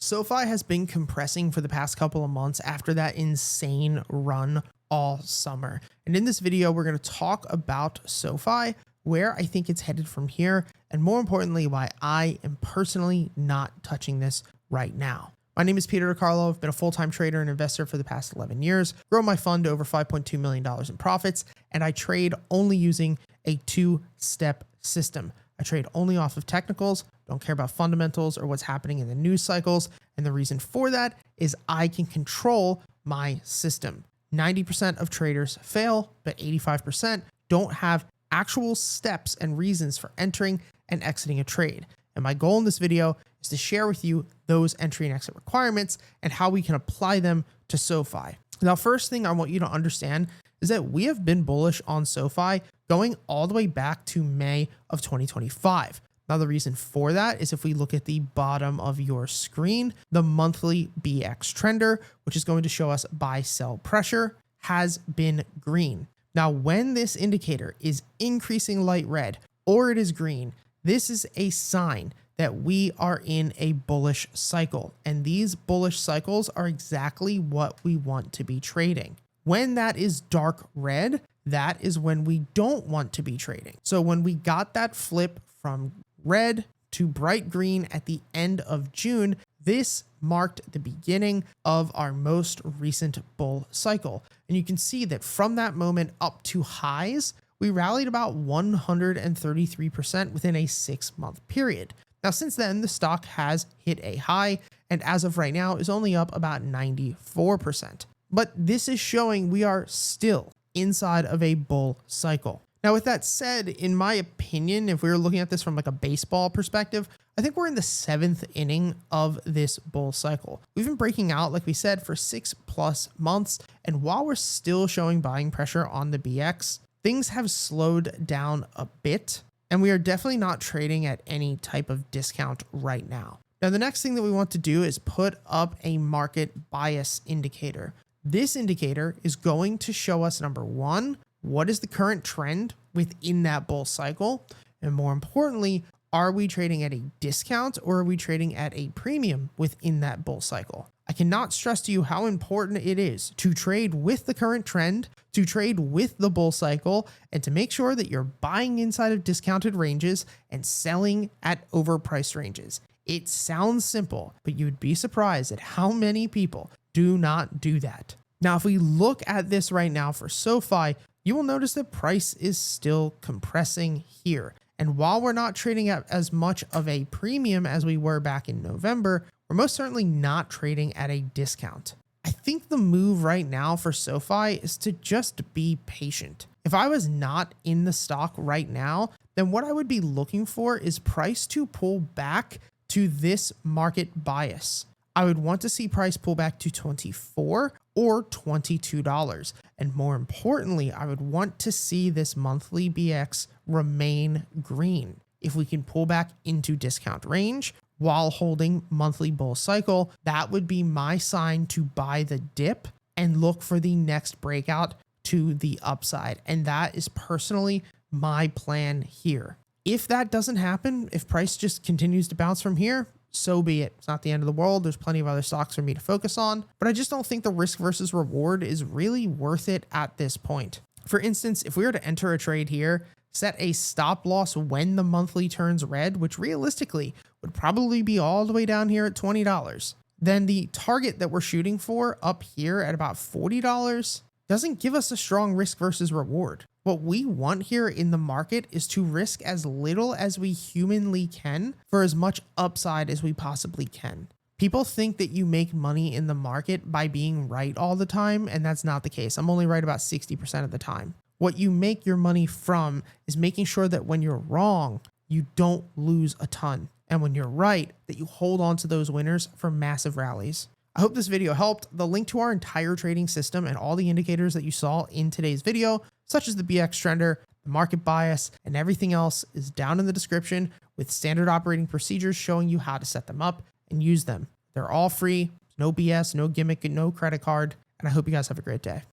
SoFi has been compressing for the past couple of months after that insane run all summer. And in this video, we're going to talk about SoFi, where I think it's headed from here, and more importantly, why I am personally not touching this right now. My name is Peter DiCarlo. I've been a full-time trader and investor for the past 11 years, grown my fund to over $5.2 million in profits, and I trade only using a two-step system. I trade only off of technicals, don't care about fundamentals or what's happening in the news cycles. And the reason for that is I can control my system. 90% of traders fail, but 85% don't have actual steps and reasons for entering and exiting a trade. And my goal in this video is to share with you those entry and exit requirements and how we can apply them to SoFi. Now, first thing I want you to understand is that we have been bullish on SoFi going all the way back to May of 2025. Now, the reason for that is if we look at the bottom of your screen, the monthly BX trender, which is going to show us buy sell pressure, has been green. Now, when this indicator is increasing light red or it is green, this is a sign that we are in a bullish cycle. And these bullish cycles are exactly what we want to be trading. When that is dark red, that is when we don't want to be trading. So when we got that flip from red to bright green at the end of June, this marked the beginning of our most recent bull cycle. And you can see that from that moment up to highs, we rallied about 133% within a 6-month period. Now, since then, the stock has hit a high, and as of right now is only up about 94%. But this is showing we are still inside of a bull cycle. Now, with that said, in my opinion, if we were looking at this from like a baseball perspective, I think we're in the 7th inning of this bull cycle. We've been breaking out, like we said, for 6+ months. And while we're still showing buying pressure on the BX, things have slowed down a bit, and we are definitely not trading at any type of discount right now. Now, the next thing that we want to do is put up a market bias indicator. This indicator is going to show us, number one, what is the current trend within that bull cycle? And more importantly, are we trading at a discount or are we trading at a premium within that bull cycle? I cannot stress to you how important it is to trade with the current trend, to trade with the bull cycle, and to make sure that you're buying inside of discounted ranges and selling at overpriced ranges. It sounds simple, but you'd be surprised at how many people do not do that. Now, if we look at this right now for SoFi, you will notice that price is still compressing here. And while we're not trading at as much of a premium as we were back in November, we're most certainly not trading at a discount. I think the move right now for SoFi is to just be patient. If I was not in the stock right now, then what I would be looking for is price to pull back to this market bias. I would want to see price pull back to $24 or $22. And more importantly, I would want to see this monthly BX remain green. If we can pull back into discount range while holding monthly bull cycle, that would be my sign to buy the dip and look for the next breakout to the upside. And that is personally my plan here. If that doesn't happen, if price just continues to bounce from here, so be it. It's not the end of the world. There's plenty of other stocks for me to focus on, but I just don't think the risk versus reward is really worth it at this point. For instance, if we were to enter a trade here, set a stop loss when the monthly turns red, which realistically would probably be all the way down here at $20, then the target that we're shooting for up here at about $40 doesn't give us a strong risk versus reward. What we want here in the market is to risk as little as we humanly can for as much upside as we possibly can. People think that you make money in the market by being right all the time, and that's not the case. I'm only right about 60% of the time. What you make your money from is making sure that when you're wrong, you don't lose a ton. And when you're right, that you hold on to those winners for massive rallies. I hope this video helped. The link to our entire trading system and all the indicators that you saw in today's video, such as the BX trender, the market bias, and everything else, is down in the description with standard operating procedures showing you how to set them up and use them. They're all free, no BS, no gimmick, no credit card, and I hope you guys have a great day.